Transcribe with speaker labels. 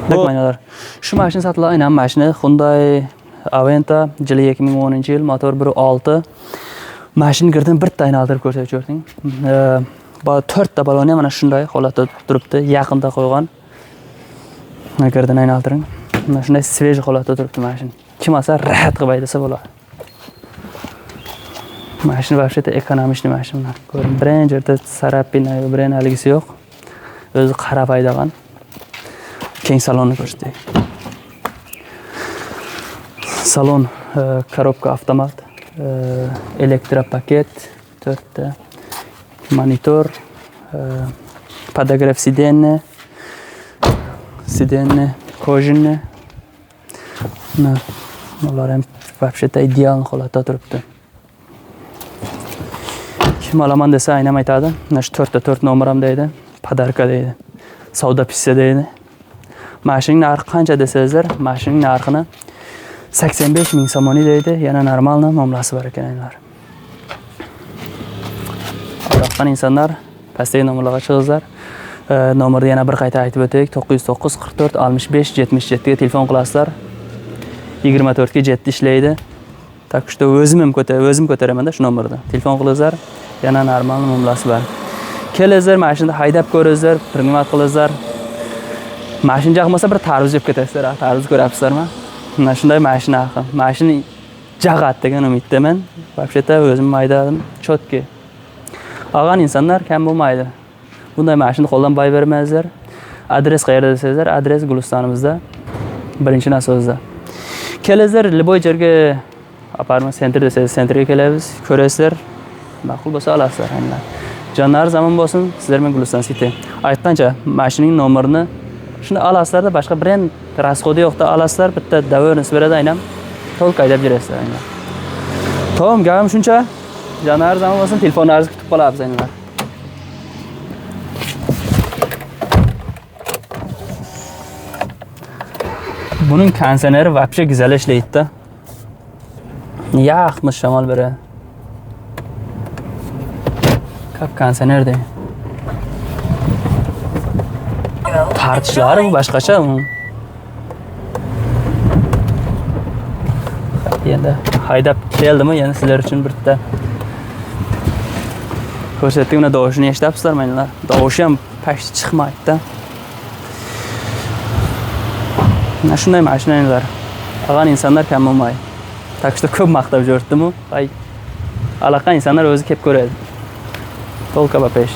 Speaker 1: Aynalar. Shu mashina sotiladi, aynan mashina Hyundai Aventa, yili 2010-yil, motor 1.6. Mashina girdim bitta aylantirib ko'rsatib ko'rding. 4 ta baloni mana shunday holatda turibdi, yaqinda qo'ygan. Girdim aylantiring. Mana shunday svej holatda turibdi mashina. Kim olsa rahat qilib haydasa bo'ladi. Mashina vaqtida ekonomishli mashina. Ko'ring, birinchi yerda sarapina, birin haligisi yo'q. O'zi qarab haydagan. Keng salonni ko'rsatdik. Salon коробка avtomat, elektropaket, 4 ta monitor, podograf sideniya, kojinni. Ular ham вообще-то ideal holatda turibdi. Kim olaman desa aynam aytadi. Mana shu 4 ta 4 nomeram deydi. Podarka deydi. Savdo pissa deydi. Mashinaning narxi qancha desangizlar, mashinaning narxini 85 ming somoni deydi. Yana normalni muomalasi bor ekanlar. Yoqqan insonlar pastdagi nomerlarga chiqingizlar. Nomerni yana bir qayta aytib o'taylik. 909 44 65 77 ga telefon qilasizlar. 24 ga 7 ishlaydi. Tak что o'zim ko'taraman-da shu nomerda. Telefon qilingizlar. Yana normal muomalasi bor. Kelingizlar, mashinani haydab ko'ringizlar, primimat qilingizlar. Mashina jag'masa bir tarvuz yeb ketasizlar, tarvuz ko'rapsizlarmi? Mana shunday mashina haqi. Mashina jag'at degan umiddaman. Вообще-то o'zim haydadim, chotki. Olgan insonlar kam bo'lmaydi. Bunday mashina qo'ldan boy bermangizlar. Adres qayerda desangizlar, adres Gulistonimizda, birinchi nasozda. Kelingizlar, Liboy yerga apartment center desangiz, sentrga kelamiz, ko'rasizlar. Ma'qul bo'lsa olasizlar. Jonlar zamon bo'lsin, sizlar men Guliston City. Aytgancha, mashinaning nomerini shuni olasizlar-da, boshqa brend rasxodi yo'qda olasizlar, bitta davrni beradi aynam. To'liq haydab yurasizlar aynam. Tamam, gapim shuncha. Jonlar zamon bo'lsin, telefonlaringizni kutib qolamiz aynamlar. Bunun konditsioneri вообще güzel ishlaydi-da. Yaxmi shamol beradi. Kap konditsioner deydi. Tartishlari bu boshqacha. Endi haydab keldimi, yana sizlar uchun bitta ko'rsatdik, uni dovushini eshityapsizlarmi aynalar? Dovushi ham pashti chiqmaydi-da. Mana shunday mashinalar. Olgan insonlar kam bo'lmaydi. Tak что ko'p maqtab jo'rtdim-u. Allaqan insonlar o'zi kelib ko'radi. Только по пеш.